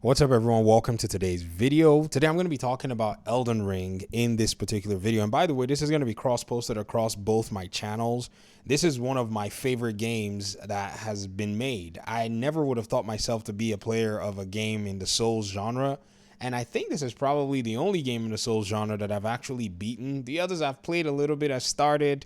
What's up, everyone? Welcome to today's video. Today I'm going to be talking about Elden Ring in this particular video. And by the way, this is going to be cross-posted across both my channels. This is one of my favorite games that has been made. I never would have thought myself to be a player of a game in the Souls genre. And I think this is probably the only game in the Souls genre that I've actually beaten. The others I've played a little bit, I started,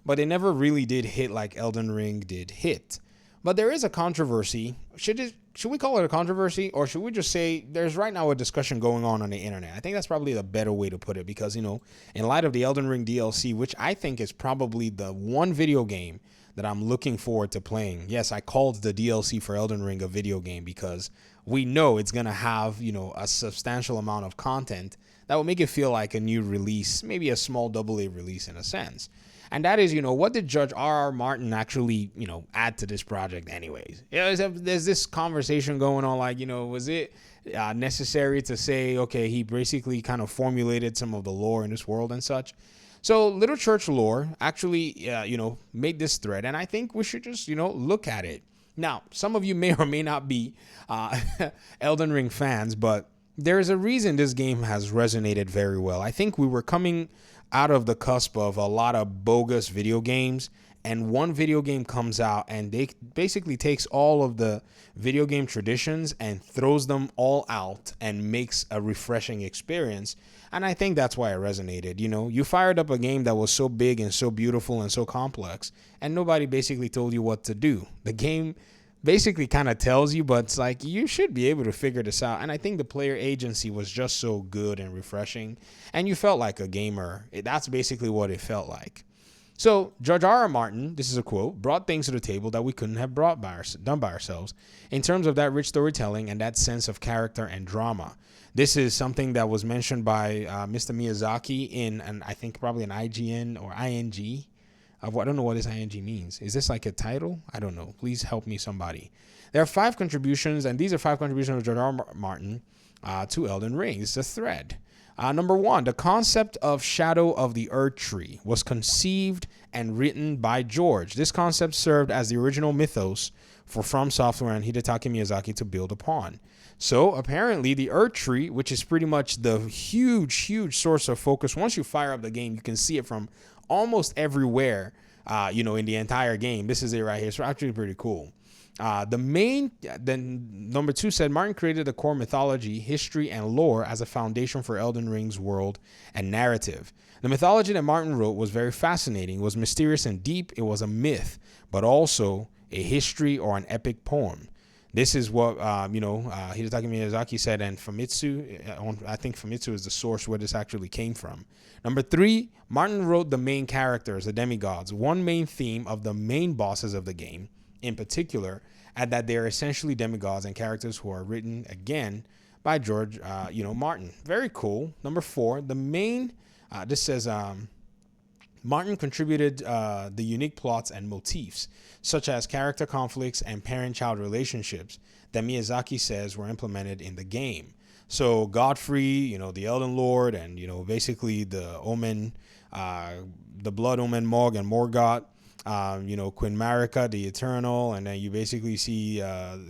but they never really did hit like Elden Ring did hit. But there is a controversy. Should we call it a controversy, or should we just say there's right now a discussion going on the internet? I think that's probably the better way to put it because, in light of the Elden Ring DLC, which I think is probably the one video game that I'm looking forward to playing. Yes, I called the DLC for Elden Ring a video game because we know it's going to have, a substantial amount of content that will make it feel like a new release, maybe a small AA release in a sense. And that is, what did Judge R.R. Martin actually, add to this project anyways? There's this conversation going on like, was it necessary to say, okay, he basically kind of formulated some of the lore in this world and such. So Little Church Lore actually, made this thread, and I think we should just, look at it. Now, some of you may or may not be Elden Ring fans, but there is a reason this game has resonated very well. I think we were coming out of the cusp of a lot of bogus video games, and one video game comes out and they basically takes all of the video game traditions and throws them all out and makes a refreshing experience. And I think that's why it resonated. You fired up a game that was so big and so beautiful and so complex, and nobody basically told you what to do. The game basically kind of tells you, but it's like you should be able to figure this out. And I think the player agency was just so good and refreshing, and you felt like a gamer. That's basically what it felt like. So George R.R. Martin, this is a quote, brought things to the table that we couldn't have done by ourselves in terms of that rich storytelling and that sense of character and drama. This is something that was mentioned by Mr. Miyazaki in, I think probably an IGN or ING. I don't know what this ING means. Is this like a title? I don't know. Please help me, somebody. There are 5 contributions, and these are 5 contributions of George R. R. Martin to Elden Ring. It's a thread. Number 1, the concept of Shadow of the Earth Tree was conceived and written by George. This concept served as the original mythos for From Software and Hidetaka Miyazaki to build upon. So apparently the Earth Tree, which is pretty much the huge source of focus. Once you fire up the game, you can see it from almost everywhere, in the entire game. This is it right here. It's actually pretty cool. Then number 2 said Martin created the core mythology, history, and lore as a foundation for Elden Ring's world and narrative. The mythology that Martin wrote was very fascinating. It was mysterious and deep. It was a myth, but also a history or an epic poem. This is what, Hidetaka Miyazaki said, and Famitsu, I think Famitsu is the source where this actually came from. Number 3, Martin wrote the main characters, the demigods, one main theme of the main bosses of the game, in particular, and that they're essentially demigods and characters who are written, again, by George, Martin. Very cool. Number 4, the main, this says, Martin contributed the unique plots and motifs, such as character conflicts and parent-child relationships that Miyazaki says were implemented in the game. So Godfrey, the Elden Lord, and, basically the Omen, the Blood Omen Morg and Morgoth, Queen Marika, the Eternal, and then you basically see,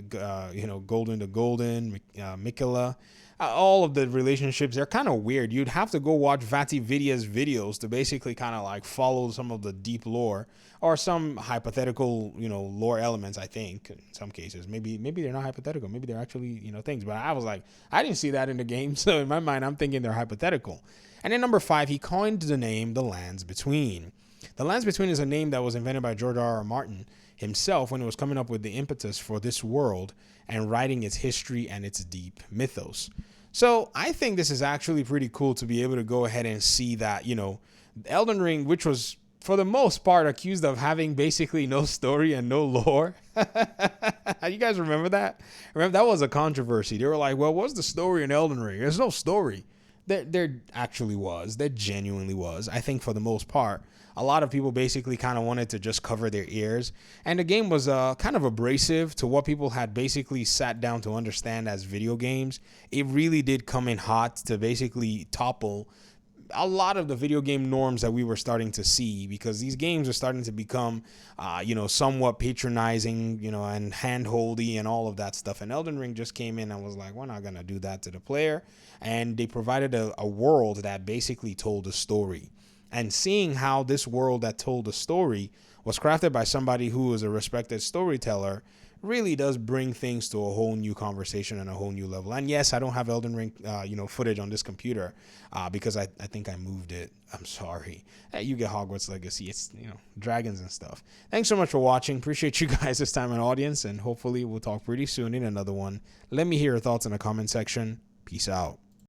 Golden the Golden, Mikela. All of the relationships, they're kind of weird. You'd have to go watch Vati Vidya's videos to basically kind of like follow some of the deep lore or some hypothetical, lore elements, I think, in some cases. Maybe they're not hypothetical. Maybe they're actually, things. But I was like, I didn't see that in the game. So in my mind, I'm thinking they're hypothetical. And then number 5, he coined the name The Lands Between. The Lands Between is a name that was invented by George R.R. Martin himself when he was coming up with the impetus for this world and writing its history and its deep mythos. So I think this is actually pretty cool to be able to go ahead and see that, Elden Ring, which was for the most part accused of having basically no story and no lore. You guys remember that? Remember that was a controversy. They were like, well, what's the story in Elden Ring? There's no story. There actually was. There genuinely was. I think for the most part, a lot of people basically kind of wanted to just cover their ears. And the game was kind of abrasive to what people had basically sat down to understand as video games. It really did come in hot to basically topple a lot of the video game norms that we were starting to see, because these games are starting to become, somewhat patronizing, and handholdy and all of that stuff. And Elden Ring just came in and was like, we're not going to do that to the player. And they provided a world that basically told a story. And seeing how this world that told a story was crafted by somebody who is a respected storyteller really does bring things to a whole new conversation and a whole new level. And yes, I don't have Elden Ring, footage on this computer because I think I moved it. I'm sorry. Hey, you get Hogwarts Legacy. It's, dragons and stuff. Thanks so much for watching. Appreciate you guys this time and audience, and hopefully we'll talk pretty soon in another one. Let me hear your thoughts in the comment section. Peace out.